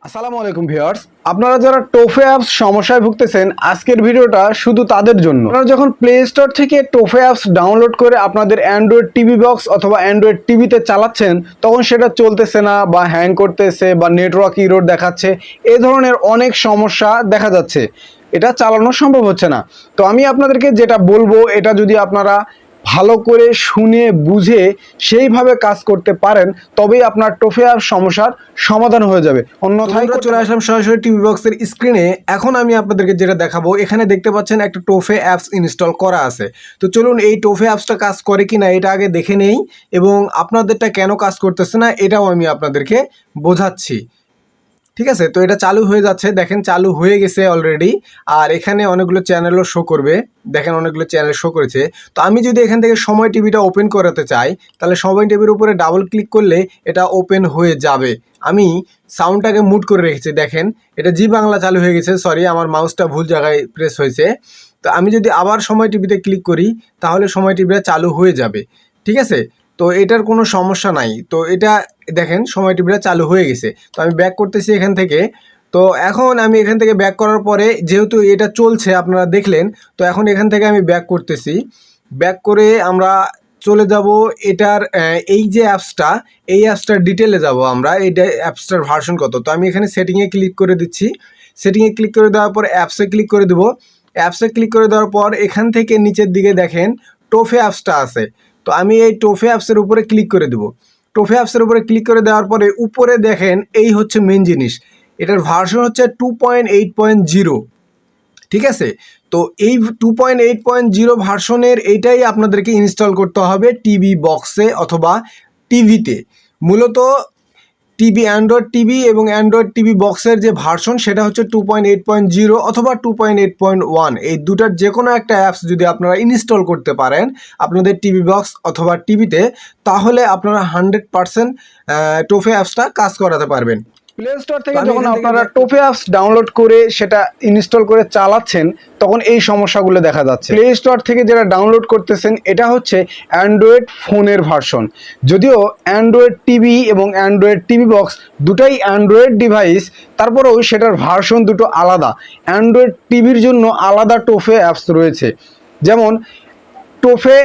আসসালামু আলাইকুম ভিউয়ার্স, আপনারা যারা টোফে অ্যাপস সমস্যায় ভুগতেছেন আজকের ভিডিওটা শুধু তাদের জন্য। আপনারা যখন প্লে স্টোর থেকে টোফে অ্যাপস ডাউনলোড করে আপনাদের অ্যান্ড্রয়েড টিভি বক্স অথবা অ্যান্ড্রয়েড টিভিতে চালাচ্ছেন তখন সেটা চলতেছে না বা হ্যাং করতেছে বা নেটওয়ার্ক ইরর দেখাচ্ছে, এই ধরনের অনেক সমস্যা দেখা যাচ্ছে, এটা চালানো সম্ভব হচ্ছে না। তো আমি আপনাদেরকে যেটা বলবো এটা যদি আপনারা ভালো করে শুনে বুঝে সেইভাবে কাজ করতে পারেন তবেই আপনার টোফে অ্যাপ সমস্যার সমাধান হয়ে যাবে। অন্যথায় চলে আসলাম সরাসরি টিভি বক্সের স্ক্রিনে। এখন আমি আপনাদেরকে যেটা দেখাবো, এখানে দেখতে পাচ্ছেন একটা টোফে অ্যাপস ইনস্টল করা আছে। তো চলুন এই টোফে অ্যাপসটা কাজ করে কিনা এটা আগে দেখে নেই এবং আপনাদেরটা কেন কাজ করতেছে না এটাও আমি আপনাদেরকে বোঝাচ্ছি। ঠিক আছে, তো এটা চালু হয়ে যাচ্ছে, দেখেন চালু হয়ে গেছে অলরেডি। আর এখানে অনেকগুলো চ্যানেলও শো করবে, দেখেন অনেকগুলো চ্যানেল শো করেছে। তো আমি যদি এখান থেকে সময় টিভিটা ওপেন করাতে চাই তাহলে সময় টিভির উপরে ডাবল ক্লিক করলে এটা ওপেন হয়ে যাবে। আমি সাউন্ডটাকে মুট করে রেখেছি, দেখেন এটা জি বাংলা চালু হয়ে গেছে। সরি, আমার মাউসটা ভুল জায়গায় প্রেস হয়েছে। তো আমি যদি আবার সময় টিভিতে ক্লিক করি তাহলে সময় টিভিটা চালু হয়ে যাবে। ঠিক আছে, তো এটার কোনো সমস্যা নাই। তো এটা দেখেন সময় টিভিটা চালু হয়ে গেছে। তো আমি ব্যাক করতেছি এখান থেকে। তো এখন আমি এখান থেকে ব্যাক করার পরে যেহেতু এটা চলছে আপনারা দেখলেন, তো এখন এখান থেকে আমি ব্যাক করতেছি। ব্যাক করে আমরা চলে যাব এটার এই যে অ্যাপসটা, এই অ্যাপসটার ডিটেলে যাব আমরা। এই অ্যাপসটার ভার্সন কত। তো আমি এখানে সেটিংয়ে ক্লিক করে দিচ্ছি। সেটিংয়ে ক্লিক করে দেওয়ার পর অ্যাপসে ক্লিক করে দেবো। অ্যাপসে ক্লিক করে দেওয়ার পর এখান থেকে নিচের দিকে দেখেন টোফে অ্যাপসটা আছে। তো আমি এই টোফে অ্যাপসের উপরে ক্লিক করে দেবো। টোফে অ্যাপসের উপরে ক্লিক করে দেওয়ার পরে উপরে দেখেন এই হচ্ছে মেন জিনিস, এটার ভার্সন হচ্ছে 2.8.0। ঠিক আছে, তো এই 2.8.0 ভার্সনের এইটাই আপনাদেরকে ইনস্টল করতে হবে টিভি বক্সে অথবা টিভিতে। মূলত টিভি, অ্যান্ড্রয়েড টিভি এবং অ্যান্ড্রয়েড টিভি বক্সের যে ভার্সন সেটা হচ্ছে 2.8.0 অথবা 2.8.1। এই দুটার যে কোনো একটা অ্যাপস যদি আপনারা ইনস্টল করতে পারেন আপনাদের টিভি বক্স অথবা টিভিতে, তাহলে আপনারা 100% টোফে অ্যাপসটা কাজ করাতে পারবেন। প্লে স্টোর থেকে যখন আপনারা টোফে অ্যাপস ডাউনলোড করে সেটা ইনস্টল করে চালাচ্ছেন তখন এই সমস্যাগুলো দেখা যাচ্ছে। প্লে স্টোর থেকে যেটা ডাউনলোড করতেছেন এটা হচ্ছে অ্যান্ড্রয়েড ফোনের ভার্সন, যদিও অ্যান্ড্রয়েড টিভি এবং অ্যান্ড্রয়েড টিভি বক্স দুটাই অ্যান্ড্রয়েড ডিভাইস, তারপরেও সেটার ভার্সন দুটো আলাদা। অ্যান্ড্রয়েড টিভির জন্য আলাদা টোফে অ্যাপস রয়েছে, যেমন টোফে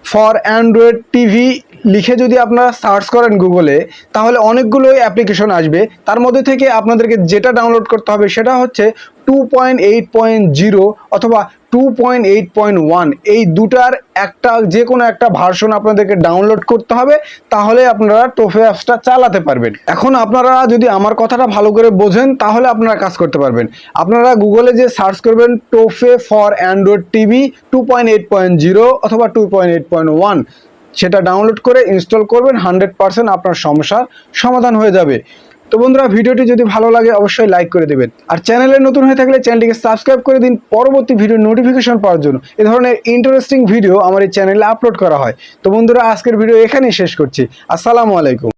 ফর অ্যান্ড্রয়েড টিভি লিখে যদি আপনারা সার্চ করেন গুগলে তাহলে অনেকগুলোই অ্যাপ্লিকেশন আসবে। তার মধ্যে থেকে আপনাদেরকে যেটা ডাউনলোড করতে হবে সেটা হচ্ছে 2.8.0 অথবা 2.8.1। এই দুটার একটা যে কোনো একটা ভার্সন আপনাদেরকে ডাউনলোড করতে হবে, তাহলে আপনারা টোফে অ্যাপসটা চালাতে পারবেন। এখন আপনারা যদি আমার কথাটা ভালো করে বোঝেন তাহলে আপনারা কাজ করতে পারবেন। আপনারা গুগলে যে সার্চ করবেন টোফে ফর অ্যান্ড্রয়েড টিভি 2.8.0 অথবা 2.8.1, সেটা ডাউনলোড করে ইনস্টল করবেন, 100% আপনার সমস্যার সমাধান হয়ে যাবে। তো বন্ধুরা, ভিডিওটি যদি ভালো লাগে অবশ্যই লাইক করে দেবেন, আর চ্যানেলে নতুন হয়ে থাকলে চ্যানেলটিকে সাবস্ক্রাইব করে দিন পরবর্তী ভিডিওর নোটিফিকেশন পাওয়ার জন্য। এ ধরনের ইন্টারেস্টিং ভিডিও আমার এই চ্যানেলে আপলোড করা হয়। তো বন্ধুরা, আজকের ভিডিও এখানেই শেষ করছি। আসসালামু আলাইকুম।